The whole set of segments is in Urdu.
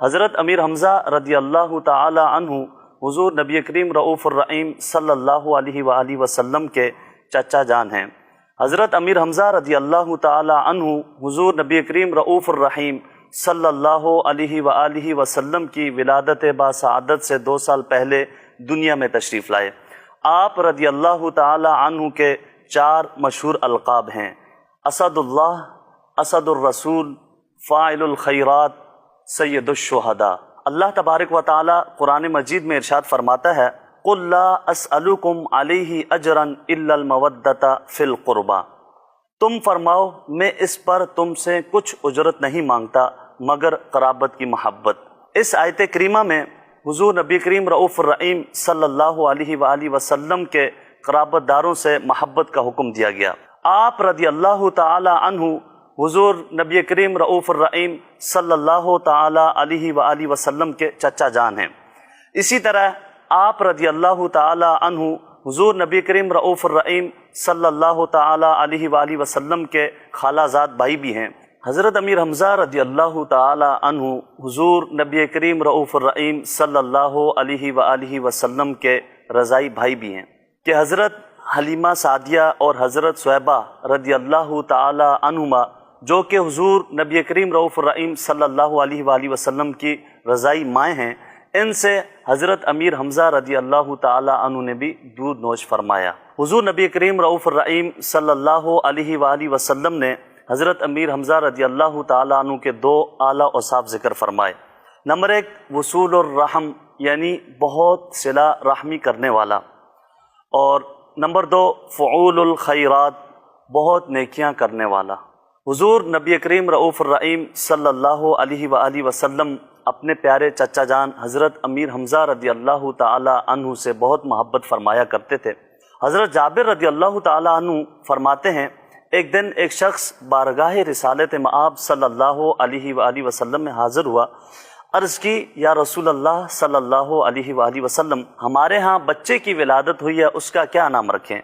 حضرت امیر حمزہ رضی اللہ تعالی عنہ حضور نبی کریم رؤوف الرحیم صلی اللہ علیہ وآلہ وسلم کے چچا جان ہیں۔ حضرت امیر حمزہ رضی اللہ تعالی عنہ حضور نبی کریم رؤوف الرحیم صلی اللہ علیہ وآلہ وسلم کی ولادت باسعادت سے 2 سال پہلے دنیا میں تشریف لائے۔ آپ رضی اللہ تعالی عنہ کے 4 مشہور القاب ہیں: اسد اللہ، اسد الرسول، فاعل الخیرات، سید الشہداء۔ اللہ تبارک و تعالی قرآن مجید میں ارشاد فرماتا ہے: قُلْ لَا أَسْأَلُكُمْ عَلَيْهِ أَجْرًا إِلَّا الْمَوَدَّةَ فِي الْقُرْبَى، تم فرماؤ میں اس پر تم سے کچھ اجرت نہیں مانگتا مگر قرابت کی محبت۔ اس آیت کریمہ میں حضور نبی کریم رؤوف الرحیم صلی اللہ علیہ وآلہ وسلم کے قرابت داروں سے محبت کا حکم دیا گیا۔ آپ رضی اللہ تعالی عنہ حضور نبی کریم رؤوف الرحیم صلی اللہ تعالی علیہ وآلہ وسلم کے چچا جان ہیں۔ اسی طرح آپ رضی اللہ تعالی عنہ حضور نبی کریم رؤوف الرحیم صلی اللہ تعالی علیہ وآلہ وسلم کے خالہ زاد بھائی بھی ہیں۔ حضرت امیر حمزہ رضی اللہ تعالی عنہ حضور نبی کریم رؤوف الرحیم صلی اللہ علیہ وآلہ وسلم کے رضائی بھائی بھی ہیں کہ حضرت حلیمہ سعدیہ اور حضرت صہیبہ رضی اللہ تعالی عنہما جو کہ حضور نبی کریم رؤوف الرحیم صلی اللہ علیہ وآلہ وسلم کی رضائی مائیں ہیں، ان سے حضرت امیر حمزہ رضی اللہ تعالی عنہ نے بھی دودھ نوش فرمایا۔ حضور نبی کریم رؤوف الرحیم صلی اللہ علیہ وآلہ وسلم نے حضرت امیر حمزہ رضی اللہ تعالی عنہ کے 2 اعلیٰ اوصاف ذکر فرمائے۔ نمبر 1 وصول الرحم، یعنی بہت صلہ رحمی کرنے والا، اور نمبر 2 فعول الخیرات، بہت نیکیاں کرنے والا۔ حضور نبی کریم رؤوف الرحیم صلی اللہ علیہ وآلہ وسلم اپنے پیارے چچا جان حضرت امیر حمزہ رضی اللہ تعالی عنہ سے بہت محبت فرمایا کرتے تھے۔ حضرت جابر رضی اللہ تعالی عنہ فرماتے ہیں، ایک دن ایک شخص بارگاہ رسالت مآب صلی اللہ علیہ وآلہ وسلم میں حاضر ہوا۔ عرض کی، یا رسول اللہ صلی اللہ علیہ وآلہ وسلم، ہمارے ہاں بچے کی ولادت ہوئی ہے، اس کا کیا نام رکھیں؟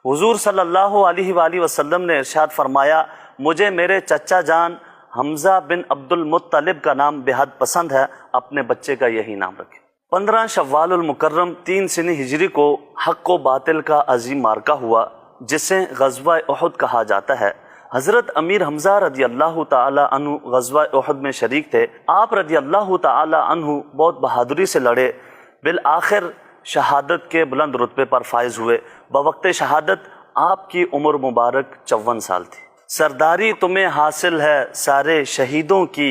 حضور صلی اللہ علیہ وآلہ وسلم نے ارشاد فرمایا، مجھے میرے چچا جان حمزہ بن عبد المطلب کا نام بے حد پسند ہے، اپنے بچے کا یہی نام رکھیں۔ 15 شوال المکرم 3 سنی ہجری کو حق و باطل کا عظیم معرکہ ہوا جسے غزوہ احد کہا جاتا ہے۔ حضرت امیر حمزہ رضی اللہ تعالی عنہ غزوہ احد میں شریک تھے۔ آپ رضی اللہ تعالی عنہ بہت بہادری سے لڑے، بالآخر شہادت کے بلند رتبے پر فائز ہوئے۔ بوقت شہادت آپ کی عمر مبارک 54 سال تھی۔ سرداری تمہیں حاصل ہے سارے شہیدوں کی،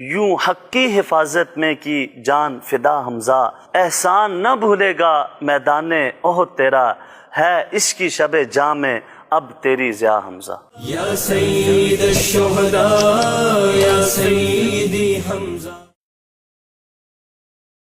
یوں حق کی حفاظت میں کی جان فدا حمزہ، احسان نہ بھولے گا میدان احد تیرا، ہے اس کی شب جام میں اب تیری ضیاء حمزہ۔ یا سید الشہداء یا سیدی حمزہ۔